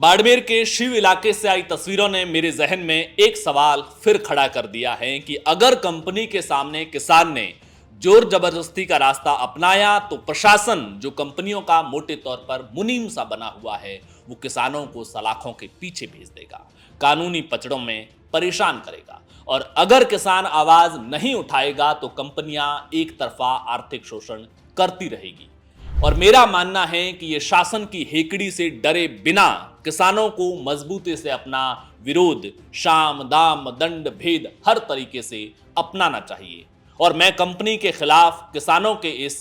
बाड़मेर के शिव इलाके से आई तस्वीरों ने मेरे जहन में एक सवाल फिर खड़ा कर दिया है कि अगर कंपनी के सामने किसान ने जोर जबरदस्ती का रास्ता अपनाया तो प्रशासन, जो कंपनियों का मोटे तौर पर मुनीम सा बना हुआ है, वो किसानों को सलाखों के पीछे भेज देगा, कानूनी पचड़ों में परेशान करेगा। और अगर किसान आवाज नहीं उठाएगा तो कंपनियां एक तरफा आर्थिक शोषण करती रहेगी। और मेरा मानना है कि ये शासन की हेकड़ी से डरे बिना किसानों को मजबूती से अपना विरोध शाम दाम दंड भेद हर तरीके से अपनाना चाहिए। और मैं कंपनी के खिलाफ किसानों के इस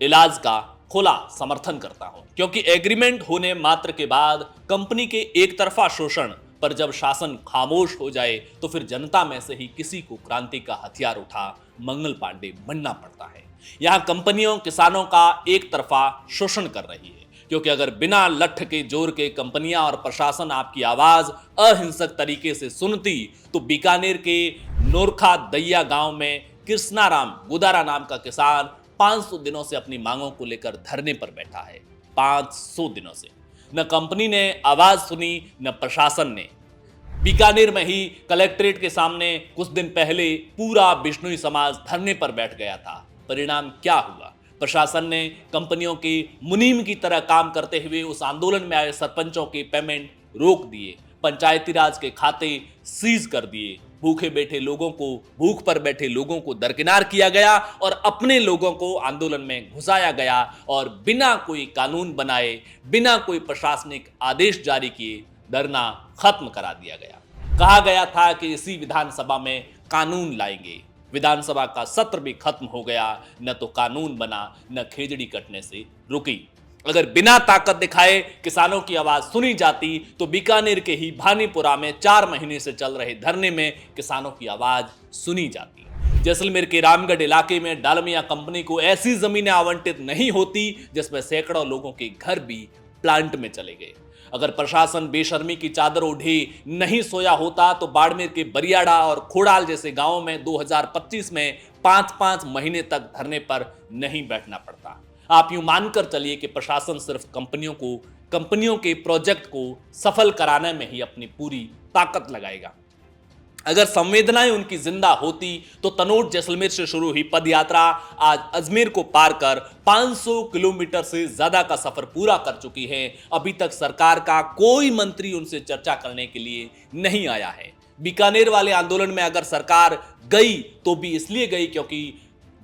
इलाज का खुला समर्थन करता हूं, क्योंकि एग्रीमेंट होने मात्र के बाद कंपनी के एक तरफा शोषण पर जब शासन खामोश हो जाए तो फिर जनता में से ही किसी को क्रांति का हथियार उठा मंगल पांडे बनना पड़ता है। यहां कंपनियों किसानों का एक तरफा शोषण कर रही है, क्योंकि अगर बिना लठ के जोर के कंपनियां और प्रशासन आपकी आवाज अहिंसक तरीके से सुनती तो बीकानेर के नोरखा दैया गांव में कृष्णाराम गुदारा नाम का किसान 500 दिनों से अपनी मांगों को लेकर धरने पर बैठा है। 500 दिनों से न कंपनी ने आवाज सुनी न प्रशासन ने। बीकानेर में ही कलेक्ट्रेट के सामने कुछ दिन पहले पूरा बिश्नोई समाज धरने पर बैठ गया था। परिणाम क्या हुआ? प्रशासन ने कंपनियों के मुनीम की तरह काम करते हुए उस आंदोलन में आए सरपंचों के पेमेंट रोक दिए, पंचायती राज के खाते सीज कर दिए, भूखे बैठे लोगों को भूख पर बैठे लोगों को दरकिनार किया गया और अपने लोगों को आंदोलन में घुसाया गया और बिना कोई कानून बनाए, बिना कोई प्रशासनिक आदेश जारी किए धरना खत्म करा दिया गया। कहा गया था कि इसी विधानसभा में कानून लाएंगे। विधानसभा का सत्र भी खत्म हो गया, न तो कानून बना न खेजड़ी कटने से रुकी। अगर बिना ताकत दिखाए किसानों की आवाज सुनी जाती तो बीकानेर के ही भानीपुरा में 4 महीने से चल रहे धरने में किसानों की आवाज सुनी जाती। जैसलमेर के रामगढ़ इलाके में डालमिया कंपनी को ऐसी जमीनें आवंटित नहीं होती जिसमें सैकड़ों लोगों के घर भी प्लांट में चले गए। अगर प्रशासन बेशर्मी की चादर ओढ़े नहीं सोया होता तो बाड़मेर के बरियाड़ा और खोड़ाल जैसे गांवों में 2025 में 5-5 महीने तक धरने पर नहीं बैठना पड़ता। आप यूं मानकर चलिए कि प्रशासन सिर्फ कंपनियों के प्रोजेक्ट को सफल कराने में ही अपनी पूरी ताकत लगाएगा। अगर संवेदनाएं उनकी जिंदा होती तो तनोट जैसलमेर से शुरू हुई पदयात्रा आज अजमेर को पार कर 500 किलोमीटर से ज्यादा का सफर पूरा कर चुकी है। अभी तक सरकार का कोई मंत्री उनसे चर्चा करने के लिए नहीं आया है। बीकानेर वाले आंदोलन में अगर सरकार गई तो भी इसलिए गई क्योंकि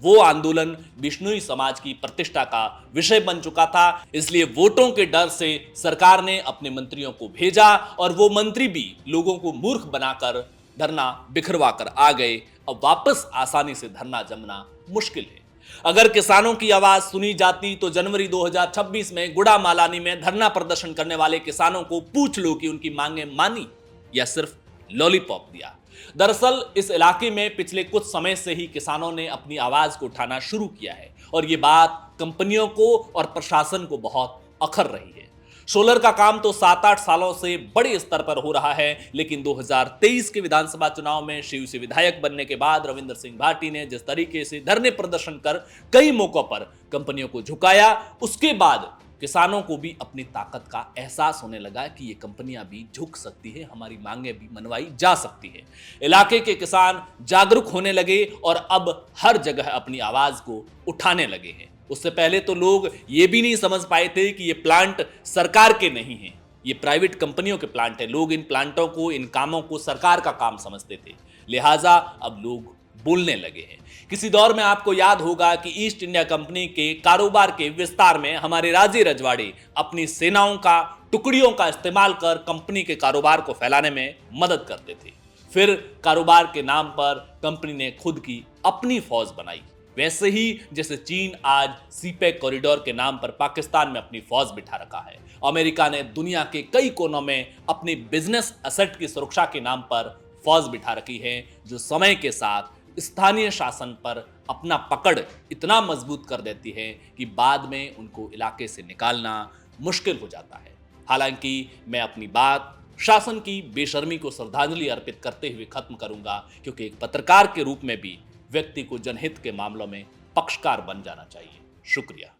वो आंदोलन बिश्नोई समाज की प्रतिष्ठा का विषय बन चुका था। इसलिए वोटों के डर से सरकार ने अपने मंत्रियों को भेजा और वो मंत्री भी लोगों को मूर्ख बनाकर धरना बिखरवा कर आ गए। अब वापस आसानी से धरना जमना मुश्किल है। अगर किसानों की आवाज सुनी जाती तो जनवरी 2026 में गुड़ा मालानी में धरना प्रदर्शन करने वाले किसानों को पूछ लो कि उनकी मांगे मानी या सिर्फ लॉलीपॉप दिया। दरअसल इस इलाके में पिछले कुछ समय से ही किसानों ने अपनी आवाज को उठाना शुरू किया है और ये बात कंपनियों को और प्रशासन को बहुत अखर रही है। सोलर का काम तो 7-8 सालों से बड़े स्तर पर हो रहा है, लेकिन 2023 के विधानसभा चुनाव में शिव से विधायक बनने के बाद रविंद्र सिंह भाटी ने जिस तरीके से धरने प्रदर्शन कर कई मौकों पर कंपनियों को झुकाया, उसके बाद किसानों को भी अपनी ताकत का एहसास होने लगा कि ये कंपनियां भी झुक सकती है, हमारी मांगे भी मनवाई जा सकती है। इलाके के किसान जागरूक होने लगे और अब हर जगह अपनी आवाज को उठाने लगे हैं। उससे पहले तो लोग ये भी नहीं समझ पाए थे कि ये प्लांट सरकार के नहीं हैं, ये प्राइवेट कंपनियों के प्लांट है। लोग इन प्लांटों को, इन कामों को सरकार का काम समझते थे, लिहाजा अब लोग बोलने लगे हैं। किसी दौर में आपको याद होगा कि ईस्ट इंडिया कंपनी के कारोबार के विस्तार में हमारे राजे रजवाड़े अपनी सेनाओं का, टुकड़ियों का इस्तेमाल कर कंपनी के कारोबार को फैलाने में मदद करते थे। फिर कारोबार के नाम पर कंपनी ने खुद की अपनी फौज बनाई। वैसे ही जैसे चीन आज सीपेक कॉरिडोर के नाम पर पाकिस्तान में अपनी फौज बिठा रखा है, अमेरिका ने दुनिया के कई कोनों में अपनी बिजनेस एसेट की सुरक्षा के नाम पर फौज बिठा रखी है, जो समय के साथ स्थानीय शासन पर अपना पकड़ इतना मजबूत कर देती है कि बाद में उनको इलाके से निकालना मुश्किल हो जाता है। हालांकि मैं अपनी बात शासन की बेशर्मी को श्रद्धांजलि अर्पित करते हुए खत्म करूंगा, क्योंकि एक पत्रकार के रूप में भी व्यक्ति को जनहित के मामलों में पक्षकार बन जाना चाहिए। शुक्रिया।